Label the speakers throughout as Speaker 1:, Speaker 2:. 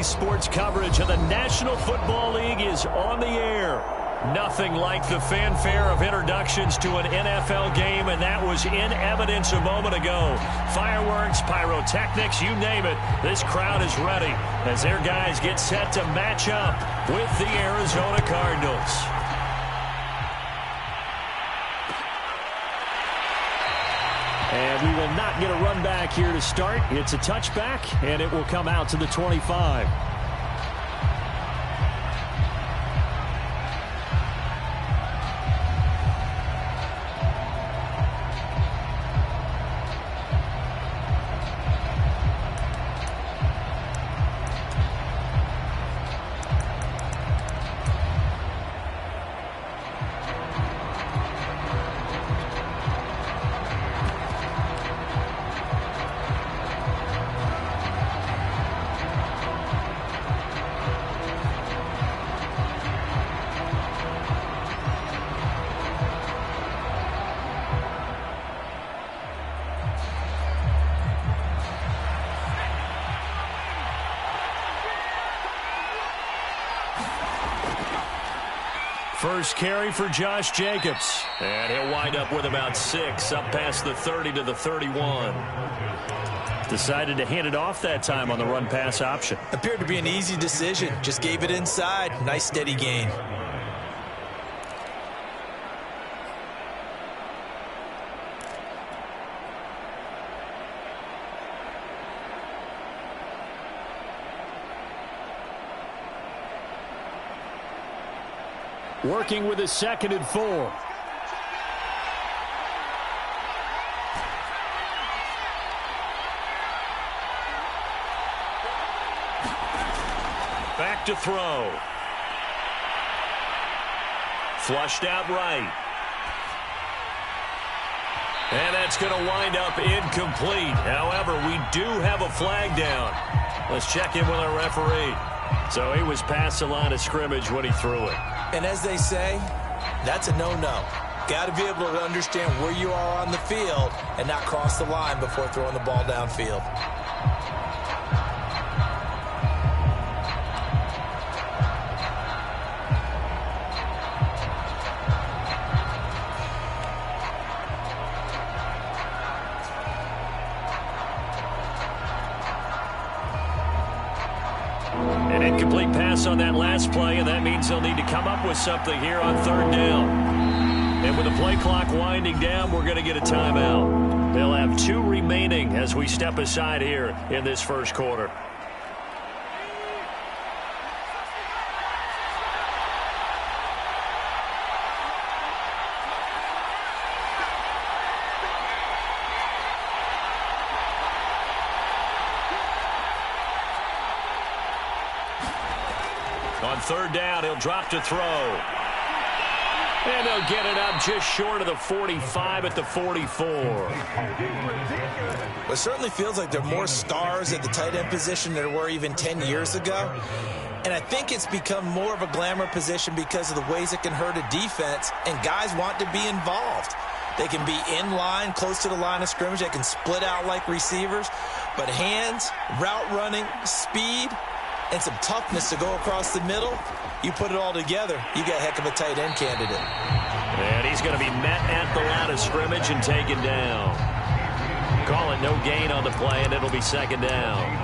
Speaker 1: CBS Sports coverage of the National Football League is on the air. Nothing like the fanfare of introductions to an NFL game, and that was in evidence a moment ago. Fireworks, pyrotechnics, you name it. This crowd is ready as their guys get set to match up with the Arizona Cardinals. And we will not get a run back here to start. It's a touchback, and it will come out to the 25. First carry for Josh Jacobs. And he'll wind up with about 6, up past the 30 to the 31. Decided to hand it off that time on the run-pass option.
Speaker 2: Appeared to be an easy decision. Just gave it inside. Nice steady gain.
Speaker 1: Working with a 2nd and 4. Back to throw. Flushed out right. And that's going to wind up incomplete. However, we do have a flag down. Let's check in with our referee. So he was past the line of scrimmage when he threw it.
Speaker 2: And as they say, that's a no-no. Got to be able to understand where you are on the field and not cross the line before throwing the ball downfield.
Speaker 1: An incomplete pass on that last play, and that means they'll need to come up with something here on 3rd down. And with the play clock winding down, we're going to get a timeout. They'll have 2 remaining as we step aside here in this first quarter. On 3rd down, he'll drop to throw. And they'll get it up just short of the 45 at the 44.
Speaker 2: It certainly feels like there are more stars at the tight end position than there were even 10 years ago. And I think it's become more of a glamour position because of the ways it can hurt a defense, and guys want to be involved. They can be in line, close to the line of scrimmage. They can split out like receivers. But hands, route running, speed, and some toughness to go across the middle, you put it all together, you got a heck of a tight end candidate.
Speaker 1: And he's going to be met at the line of scrimmage and taken down. Call it no gain on the play, and it'll be 2nd down.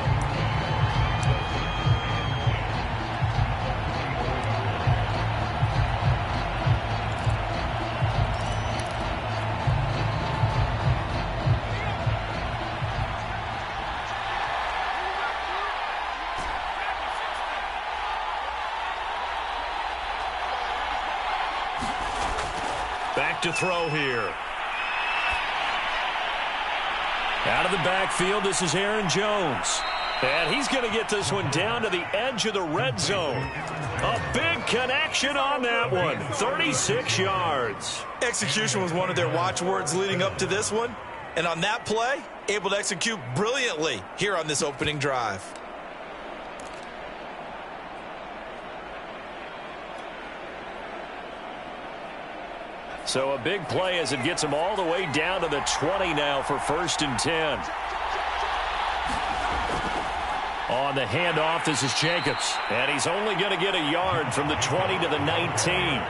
Speaker 1: Back to throw here. Out of the backfield, this is Aaron Jones. And he's going to get this one down to the edge of the red zone. A big connection on that one. 36 yards.
Speaker 2: Execution was one of their watchwords leading up to this one. And on that play, able to execute brilliantly here on this opening drive.
Speaker 1: So a big play as it gets them all the way down to the 20 now for 1st and 10. On the handoff, this is Jacobs. And he's only going to get a yard from the 20 to the 19.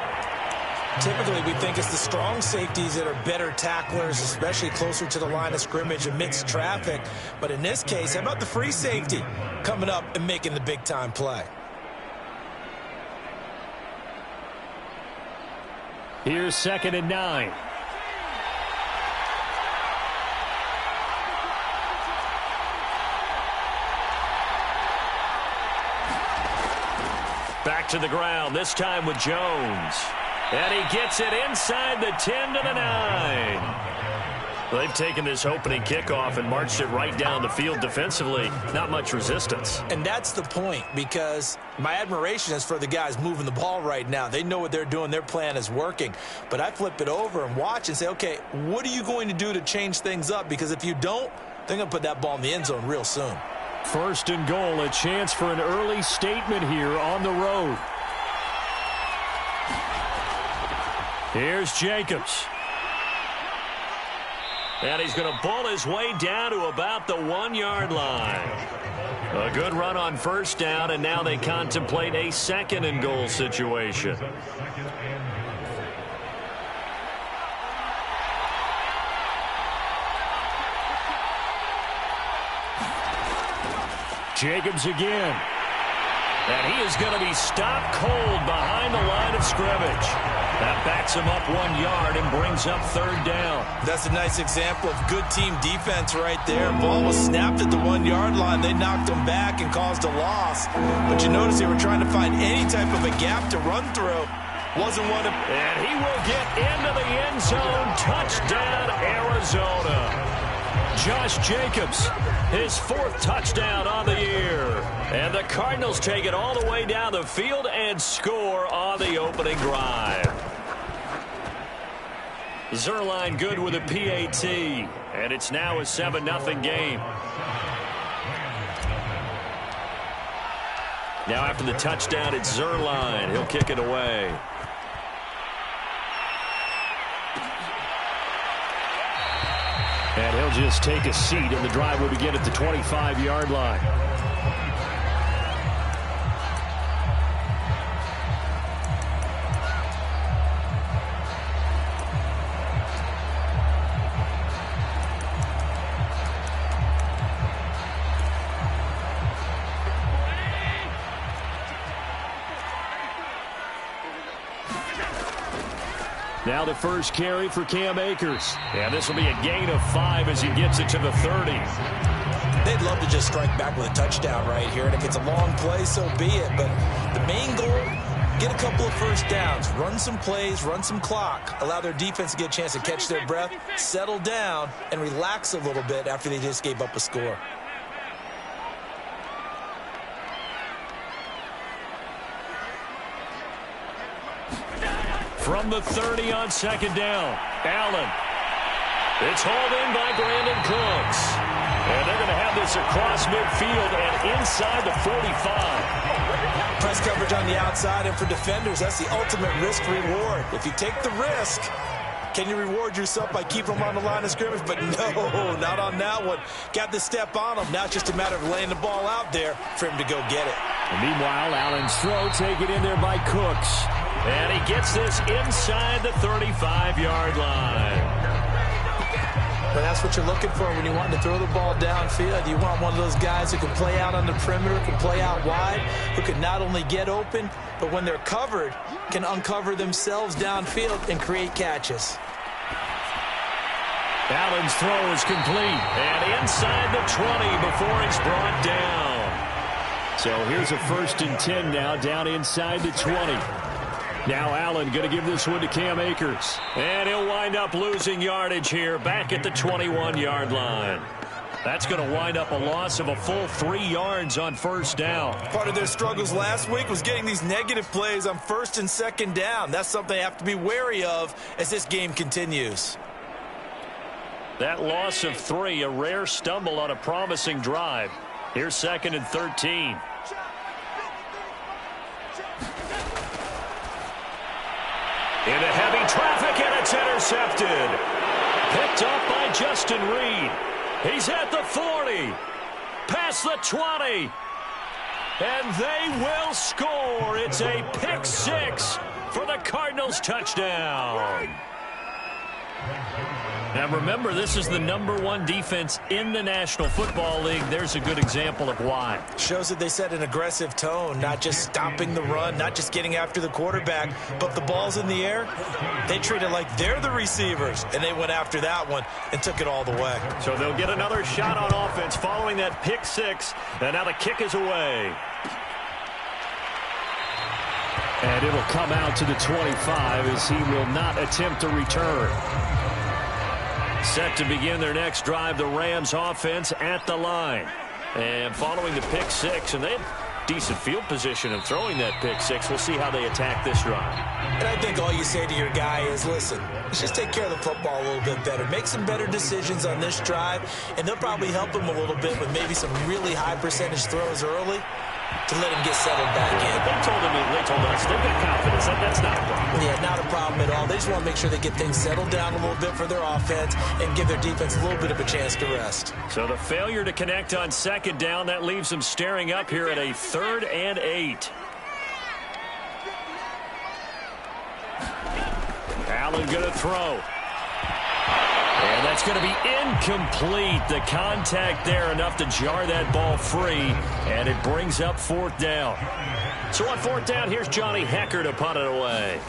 Speaker 2: Typically, we think it's the strong safeties that are better tacklers, especially closer to the line of scrimmage amidst traffic. But in this case, how about the free safety coming up and making the big-time play?
Speaker 1: Here's 2nd and 9. Back to the ground, this time with Jones. And he gets it inside the 10 to the 9. They've taken this opening kickoff and marched it right down the field defensively. Not much resistance.
Speaker 2: And that's the point, because my admiration is for the guys moving the ball right now. They know what they're doing. Their plan is working. But I flip it over and watch and say, okay, what are you going to do to change things up? Because if you don't, they're going to put that ball in the end zone real soon.
Speaker 1: 1st and goal, a chance for an early statement here on the road. Here's Jacobs. And he's going to pull his way down to about the 1-yard line. A good run on 1st down, and now they contemplate a 2nd and goal situation. Jacobs again. And he is going to be stopped cold behind the line of scrimmage. That backs him up 1 yard and brings up 3rd down.
Speaker 2: That's a nice example of good team defense right there. Ball was snapped at the 1-yard line. They knocked him back and caused a loss. But you notice they were trying to find any type of a gap to run through. Wasn't one of...
Speaker 1: And he will get into the end zone. Touchdown, Arizona. Josh Jacobs, his 4th touchdown on the year. And the Cardinals take it all the way down the field and score on the opening drive. Zuerlein good with a PAT. And it's now a 7-0 game. Now after the touchdown, it's Zuerlein. He'll kick it away. And he'll just take a seat, and the drive will begin at the 25-yard line. Now the first carry for Cam Akers. And this will be a gain of 5 as he gets it to the 30.
Speaker 2: They'd love to just strike back with a touchdown right here. And if it's a long play, so be it. But the main goal, get a couple of first downs, run some plays, run some clock, allow their defense to get a chance to catch their breath, settle down, and relax a little bit after they just gave up a score.
Speaker 1: From the 30 on 2nd down, Allen. It's hauled in by Brandon Cooks. And they're going to have this across midfield and inside the 45.
Speaker 2: Press coverage on the outside, and for defenders, that's the ultimate risk-reward. If you take the risk, can you reward yourself by keeping them on the line of scrimmage? But no, not on that one. Got the step on them. Now it's just a matter of laying the ball out there for him to go get it.
Speaker 1: And meanwhile, Allen's throw taken in there by Cooks. And he gets this inside the 35-yard line.
Speaker 2: But that's what you're looking for when you want to throw the ball downfield. You want one of those guys who can play out on the perimeter, can play out wide, who can not only get open, but when they're covered, can uncover themselves downfield and create catches.
Speaker 1: Allen's throw is complete. And inside the 20 before he's brought down. So here's a 1st and 10 now, down inside the 20. Now Allen going to give this one to Cam Akers. And he'll wind up losing yardage here back at the 21-yard line. That's going to wind up a loss of a full 3 yards on 1st down.
Speaker 2: Part of their struggles last week was getting these negative plays on 1st and 2nd down. That's something they have to be wary of as this game continues.
Speaker 1: That loss of 3, a rare stumble on a promising drive. Here's 2nd and 13. Into heavy traffic, and it's intercepted. Picked up by Justin Reed. He's at the 40. Past the 20. And they will score. It's a pick six for the Cardinals touchdown. Now remember, this is the #1 defense in the National Football League. There's a good example of why.
Speaker 2: Shows that they set an aggressive tone, not just stopping the run, not just getting after the quarterback, but if the ball's in the air, they treat it like they're the receivers, and they went after that one and took it all the way.
Speaker 1: So they'll get another shot on offense following that pick six, and now the kick is away. And it'll come out to the 25 as he will not attempt to return. Set to begin their next drive, the Rams offense at the line. And following the pick six, and they have decent field position of throwing that pick six. We'll see how they attack this drive.
Speaker 2: And I think all you say to your guy is, listen, let's just take care of the football a little bit better. Make some better decisions on this drive, and they'll probably help him a little bit with maybe some really high percentage throws early to let him get settled back in.
Speaker 1: They told us they've got confidence. That's not a problem.
Speaker 2: Yeah, not a problem at all. They just want to make sure they get things settled down a little bit for their offense and give their defense a little bit of a chance to rest.
Speaker 1: So the failure to connect on second down, that leaves them staring up here at a 3rd and 8. Allen going to throw. And that's going to be incomplete. The contact there enough to jar that ball free, and it brings up 4th down. So on 4th down, here's Johnny Hekker to punt it away.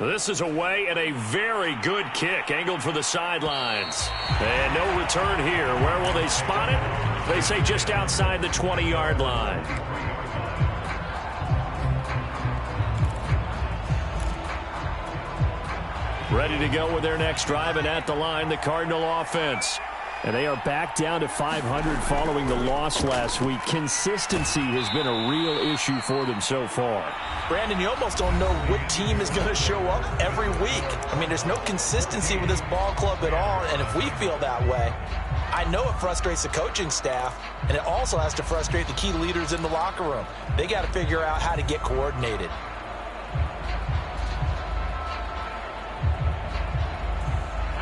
Speaker 1: This is away and a very good kick, angled for the sidelines. And no return here. Where will they spot it? They say just outside the 20-yard line. Ready to go with their next drive, and at the line, the Cardinal offense. And they are back down to 500 following the loss last week. Consistency has been a real issue for them so far.
Speaker 2: Brandon, you almost don't know what team is going to show up every week. I mean, there's no consistency with this ball club at all, and if we feel that way, I know it frustrates the coaching staff, and it also has to frustrate the key leaders in the locker room. They got to figure out how to get coordinated.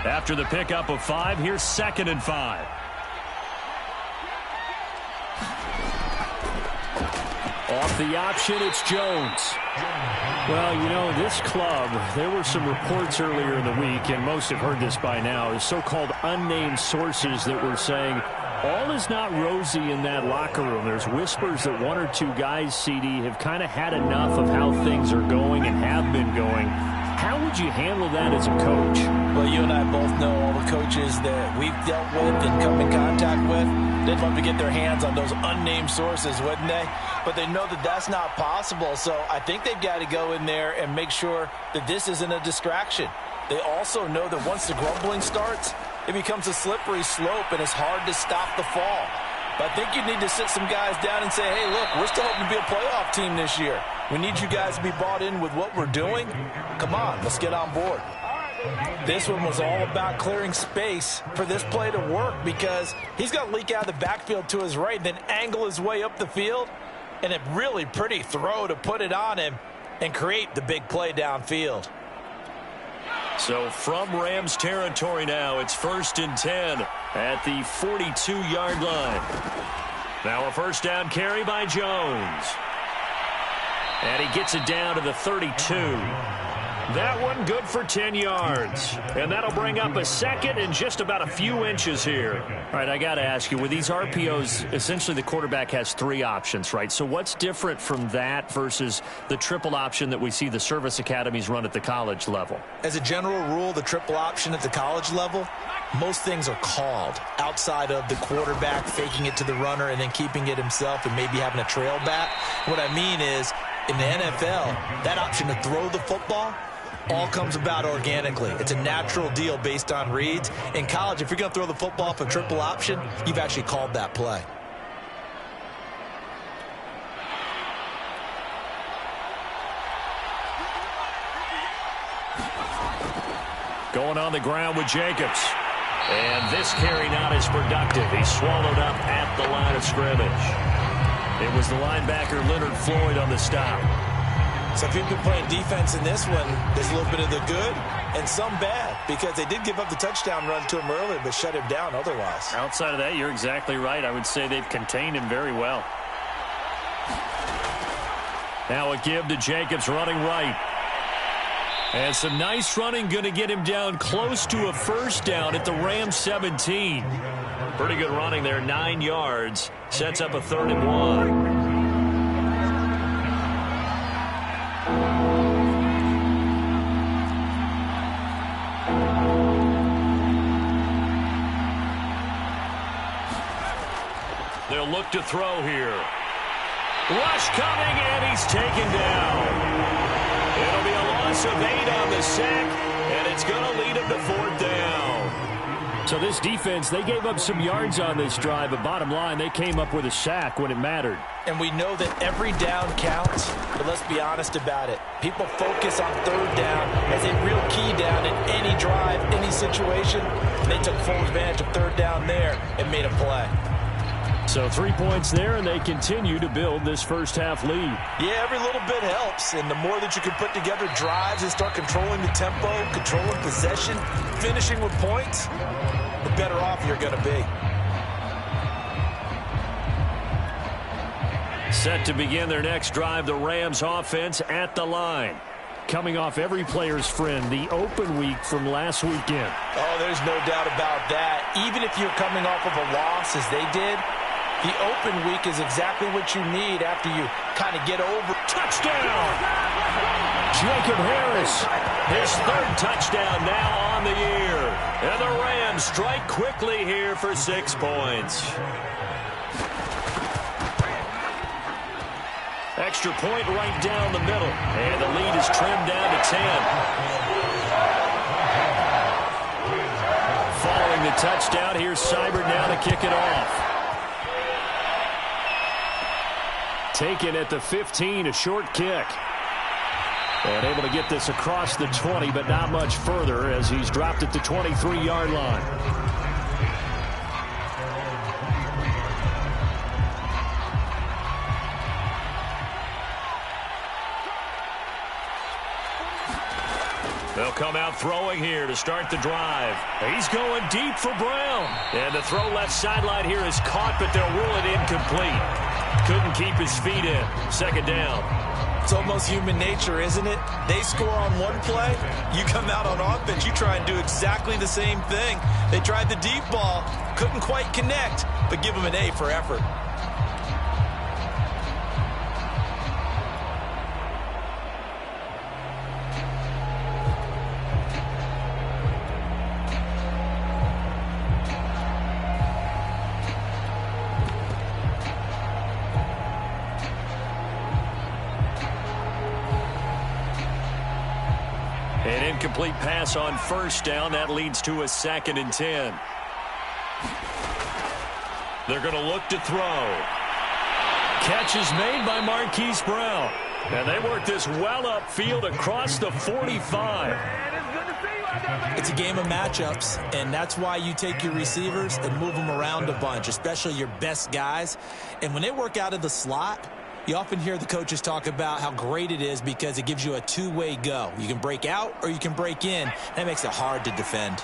Speaker 1: After the pickup of 5, here's 2nd and 5. Off the option, it's Jones. Well, you know, this club, there were some reports earlier in the week, and most have heard this by now, is so-called unnamed sources that were saying all is not rosy in that locker room. There's whispers that 1 or 2 guys, CD, have kind of had enough of how things are going and have been going. How would you handle that as a coach?
Speaker 2: Well, you and I both know all the coaches that we've dealt with and come in contact with. They'd love to get their hands on those unnamed sources, wouldn't they? But they know that that's not possible, so I think they've got to go in there and make sure that this isn't a distraction. They also know that once the grumbling starts, it becomes a slippery slope, and it's hard to stop the fall. But I think you need to sit some guys down and say, hey, look, we're still hoping to be a playoff team this year. We need you guys to be bought in with what we're doing. Come on, let's get on board. This one was all about clearing space for this play to work because he's got to leak out of the backfield to his right, then angle his way up the field, and a really pretty throw to put it on him and create the big play downfield.
Speaker 1: So from Rams territory now, it's 1st and 10 at the 42-yard line. Now a 1st down carry by Jones. And he gets it down to the 32. That one good for 10 yards. And that'll bring up a 2nd and just about a few inches here. All right, I got to ask you, with these RPOs, essentially the quarterback has 3 options, right? So what's different from that versus the triple option that we see the service academies run at the college level?
Speaker 2: As a general rule, the triple option at the college level, most things are called outside of the quarterback faking it to the runner and then keeping it himself and maybe having a trail back. What I mean is, in the NFL, that option to throw the football all comes about organically. It's a natural deal based on reads. In college, if you're going to throw the football off a triple option, you've actually called that play.
Speaker 1: Going on the ground with Jacobs. And this carry not as productive. He's swallowed up at the line of scrimmage. It was the linebacker Leonard Floyd on the stop.
Speaker 2: So if you've been playing defense in this one, there's a little bit of the good and some bad, because they did give up the touchdown run to him earlier, but shut him down otherwise.
Speaker 1: Outside of that, you're exactly right. I would say they've contained him very well. Now a give to Jacobs running right. And some nice running going to get him down close to a first down at the Rams 17. Pretty good running there, 9 yards. Sets up a 3rd and 1. They'll look to throw here. Rush coming, and he's taken down. It'll be a loss of 8 on the sack, and it's going to lead him to 4th down. So this defense, they gave up some yards on this drive, but bottom line, they came up with a sack when it mattered.
Speaker 2: And we know that every down counts, but let's be honest about it. People focus on 3rd down as a real key down in any drive, any situation. And they took full advantage of 3rd down there and made a play.
Speaker 1: So 3 points there, and they continue to build this first half lead.
Speaker 2: Yeah, every little bit helps, and the more that you can put together drives and start controlling the tempo, controlling possession, finishing with points, the better off you're going to be.
Speaker 1: Set to begin their next drive, the Rams offense at the line. Coming off every player's friend, the open week from last weekend.
Speaker 2: Oh, there's no doubt about that. Even if you're coming off of a loss as they did, the open week is exactly what you need after you kind of get over.
Speaker 1: Touchdown! Jacob Harris, his 3rd touchdown now on the year. And the Rams strike quickly here for 6 points. Extra point right down the middle. And the lead is trimmed down to 10. Following the touchdown, here's Seibert now to kick it off. Taken at the 15, a short kick. And able to get this across the 20, but not much further as he's dropped at the 23-yard line. They'll come out throwing here to start the drive. He's going deep for Brown. And the throw left sideline here is caught, but they'll rule it incomplete. Couldn't keep his feet in. 2nd down.
Speaker 2: It's almost human nature, isn't it? They score on one play. You come out on offense, you try and do exactly the same thing. They tried the deep ball. Couldn't quite connect, but give them an A for effort.
Speaker 1: An incomplete pass on 1st down. That leads to a 2nd and 10. They're going to look to throw. Catch is made by Marquise Brown. And they work this well upfield across the 45.
Speaker 2: It's a game of matchups, and that's why you take your receivers and move them around a bunch, especially your best guys. And when they work out of the slot, you often hear the coaches talk about how great it is because it gives you a two-way go. You can break out or you can break in. That makes it hard to defend.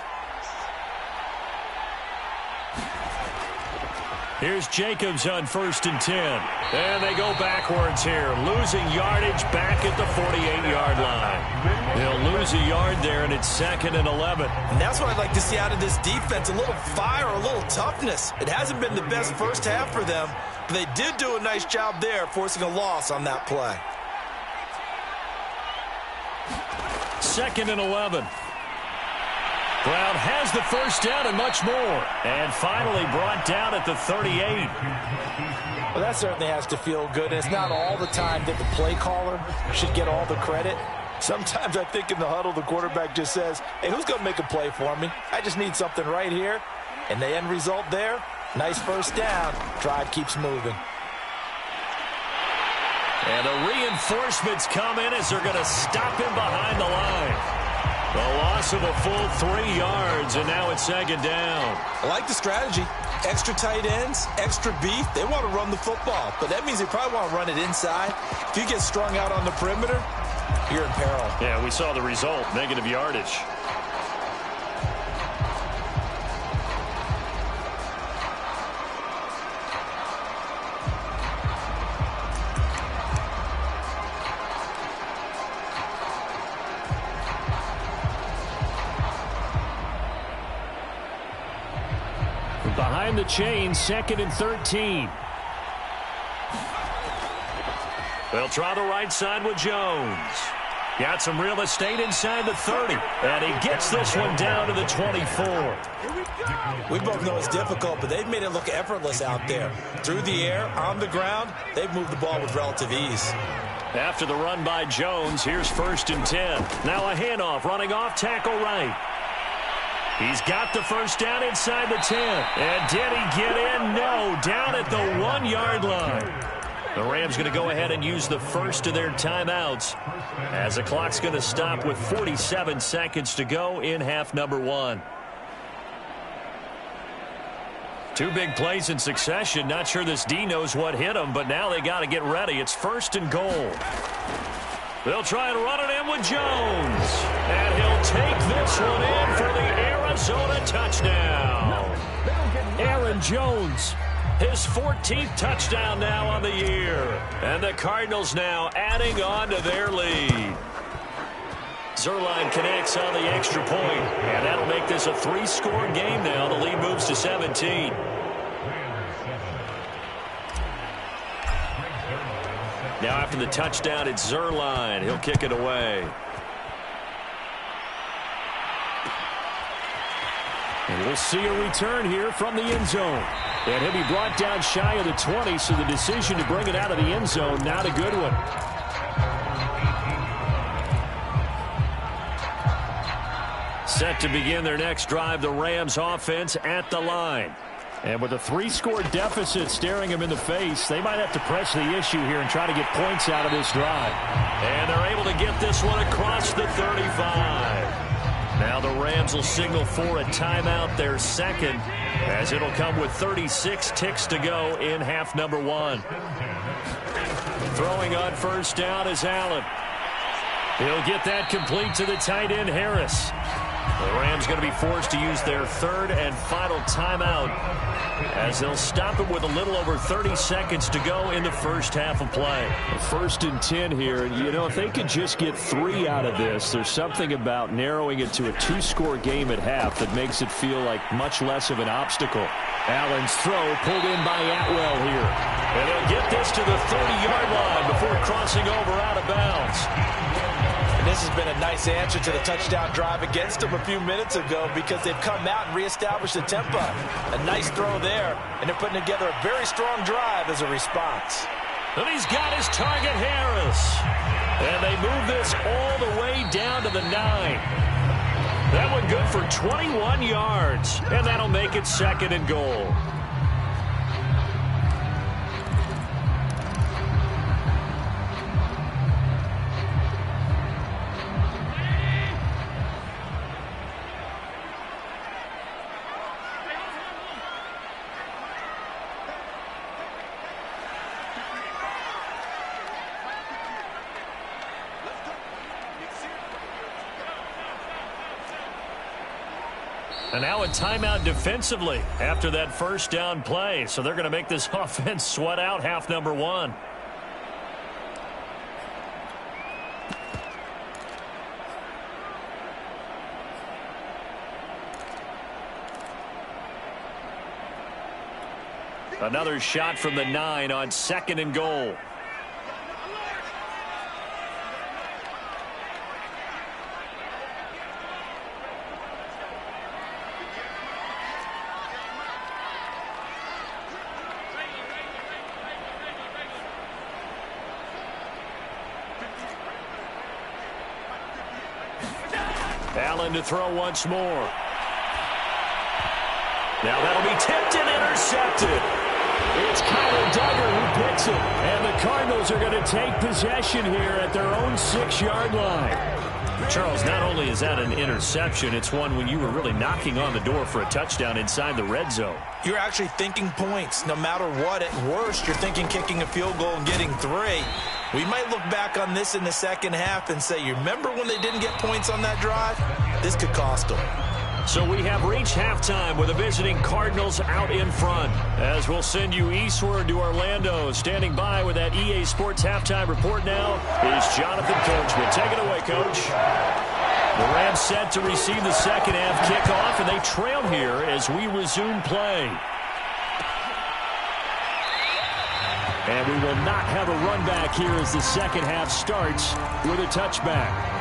Speaker 1: Here's Jacobs on 1st and 10. And they go backwards here, losing yardage back at the 48-yard line. They'll lose a yard there, and it's 2nd and 11.
Speaker 2: And that's what I'd like to see out of this defense, a little fire, a little toughness. It hasn't been the best first half for them, but they did do a nice job there, forcing a loss on that play.
Speaker 1: 2nd and 11. Brown has the first down and much more. And finally brought down at the 38.
Speaker 2: Well, that certainly has to feel good. It's not all the time that the play caller should get all the credit. Sometimes I think in the huddle, the quarterback just says, hey, who's going to make a play for me? I just need something right here. And the end result there, nice first down. Drive keeps moving.
Speaker 1: And the reinforcements come in as they're going to stop him behind the line. A loss of a full 3 yards, and now it's second down.
Speaker 2: I like the strategy. Extra tight ends, extra beef. They want to run the football, but that means they probably want to run it inside. If you get strung out on the perimeter, you're in peril.
Speaker 1: Yeah, we saw the result, negative yardage. Behind the chain, 2nd and 13. They'll try the right side with Jones. Got some real estate inside the 30. And he gets this one down to the 24.
Speaker 2: We both know it's difficult, but they've made it look effortless out there. Through the air, on the ground, they've moved the ball with relative ease.
Speaker 1: After the run by Jones, here's 1st and 10. Now a handoff, running off tackle right. He's got the first down inside the 10. And did he get in? No, down at the 1-yard line. The Rams going to go ahead and use the first of their timeouts as the clock's going to stop with 47 seconds to go in half number 1. 2 big plays in succession. Not sure this D knows what hit him, but now they got to get ready. It's 1st and goal. They'll try and run it in with Jones. And he'll take this one in for the Arizona touchdown. Aaron Jones, his 14th touchdown now on the year. And the Cardinals now adding on to their lead. Zuerlein connects on the extra point, and that'll make this a 3-score game now. The lead moves to 17. Now after the touchdown, it's Zuerlein. He'll kick it away. And we'll see a return here from the end zone. And he'll be brought down shy of the 20, so the decision to bring it out of the end zone, not a good one. Set to begin their next drive, the Rams offense at the line. And with a 3-score deficit staring them in the face, they might have to press the issue here and try to get points out of this drive. And they're able to get this one across the 35. Now the Rams will signal for a timeout, their second, as it'll come with 36 ticks to go in half number 1. Throwing on first down is Allen. He'll get that complete to the tight end, Harris. The Rams going to be forced to use their 3rd and final timeout as they'll stop it with a little over 30 seconds to go in the first half of play. 1st and 10 here. You know, if they could just get 3 out of this, there's something about narrowing it to a 2-score game at half that makes it feel like much less of an obstacle. Allen's throw pulled in by Atwell here. And they'll get this to the 30-yard line before crossing over out of bounds.
Speaker 2: This has been a nice answer to the touchdown drive against them a few minutes ago because they've come out and reestablished the tempo. A nice throw there, and they're putting together a very strong drive as a response.
Speaker 1: And he's got his target, Harris. And they move this all the way down to the 9. That one good for 21 yards, and that'll make it 2nd and goal. And now a timeout defensively after that first down play. So they're going to make this offense sweat out half number 1. Another shot from the 9 on 2nd and goal. Allen to throw once more. Now that'll be tipped and intercepted. It's Kyle Duggar who picks it. And the Cardinals are going to take possession here at their own 6-yard line. Charles, not only is that an interception, it's one when you were really knocking on the door for a touchdown inside the red zone.
Speaker 2: You're actually thinking points. No matter what, at worst, you're thinking kicking a field goal and getting 3. We might look back on this in the second half and say, you remember when they didn't get points on that drive? This could cost them.
Speaker 1: So we have reached halftime with the visiting Cardinals out in front. As we'll send you eastward to Orlando. Standing by with that EA Sports halftime report now is Jonathan Coachman. Take it away, Coach. The Rams set to receive the second half kickoff, and they trail here as we resume play. And we will not have a run back here as the second half starts with a touchback.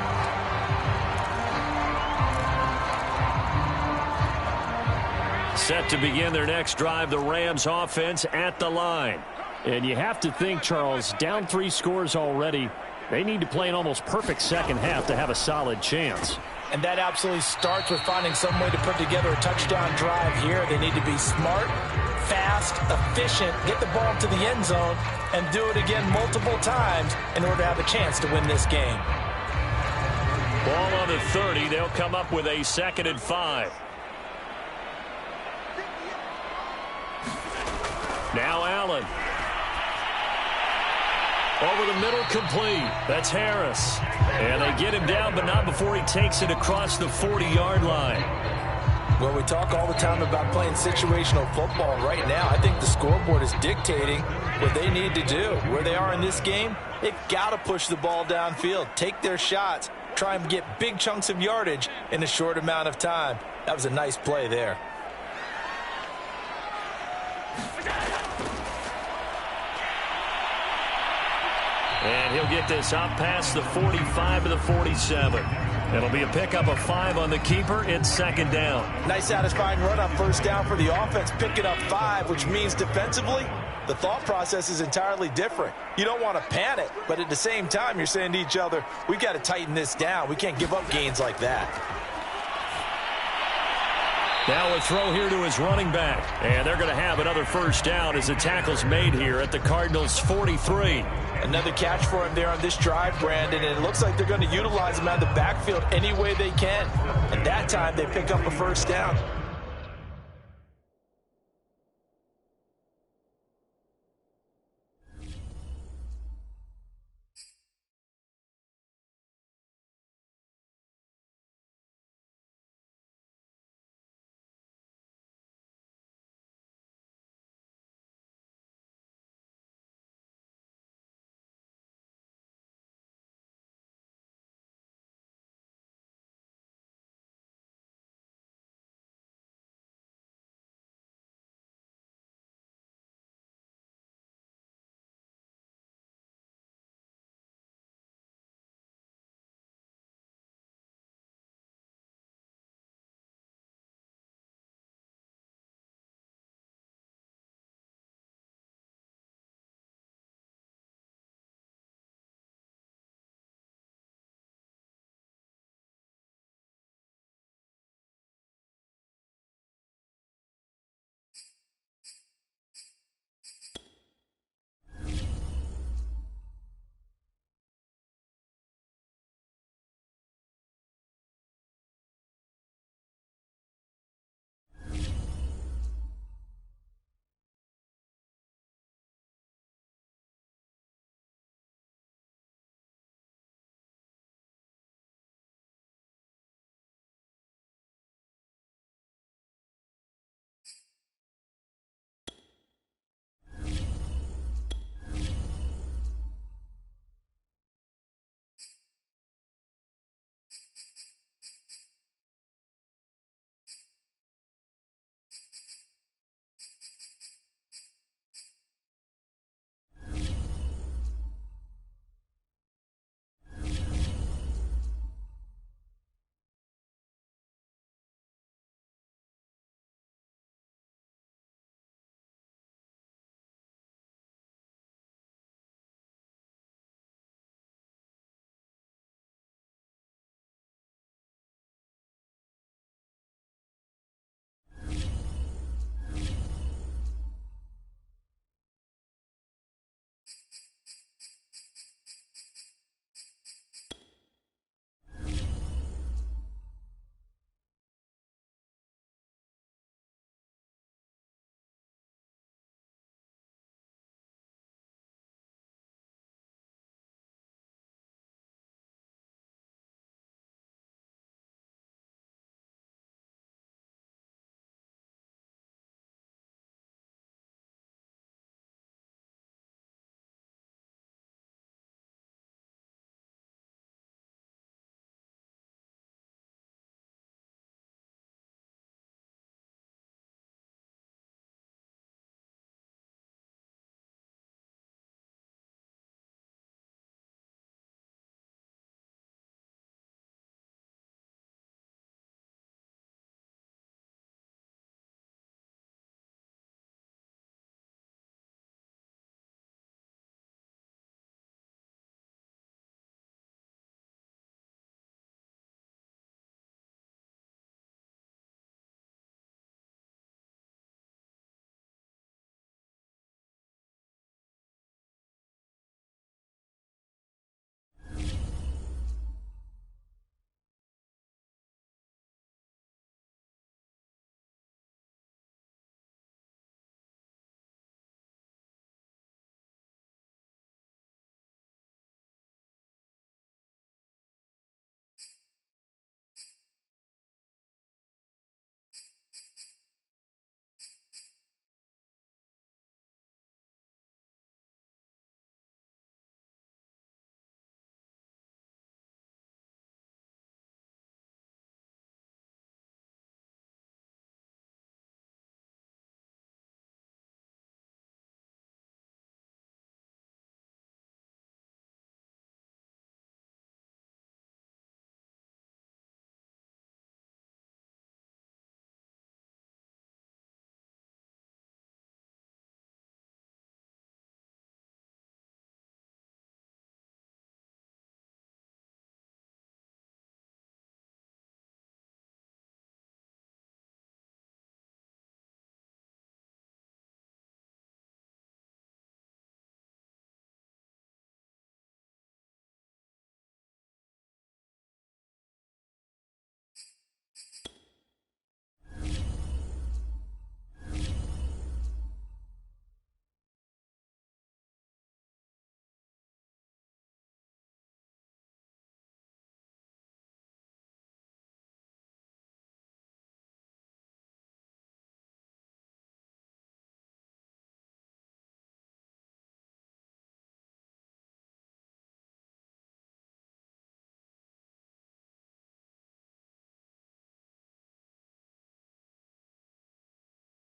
Speaker 1: Set to begin their next drive, the Rams offense at the line. And you have to think, Charles, down 3 scores already. They need to play an almost perfect second half to have a solid chance.
Speaker 2: And that absolutely starts with finding some way to put together a touchdown drive here. They need to be smart, fast, efficient, get the ball to the end zone, and do it again multiple times in order to have a chance to win this game.
Speaker 1: Ball on the 30. They'll come up with a 2nd and 5. Now Allen. Over the middle, complete. That's Harris. And they get him down, but not before he takes it across the 40-yard line.
Speaker 2: Well, we talk all the time about playing situational football. Right now, I think the scoreboard is dictating what they need to do. Where they are in this game, they've got to push the ball downfield, take their shots, try and get big chunks of yardage in a short amount of time. That was a nice play there.
Speaker 1: And he'll get this up past the 45 to the 47. It'll be a pickup of 5 on the keeper. It's 2nd down.
Speaker 2: Nice satisfying run on 1st down for the offense, picking up 5, which means defensively, the thought process is entirely different. You don't want to panic, but at the same time, you're saying to each other, we got to tighten this down. We can't give up gains like that.
Speaker 1: Now a throw here to his running back. And they're going to have another 1st down as the tackle's made here at the Cardinals' 43.
Speaker 2: Another catch for him there on this drive, Brandon, and it looks like they're going to utilize him out of the backfield any way they can. And that time they pick up a 1st down.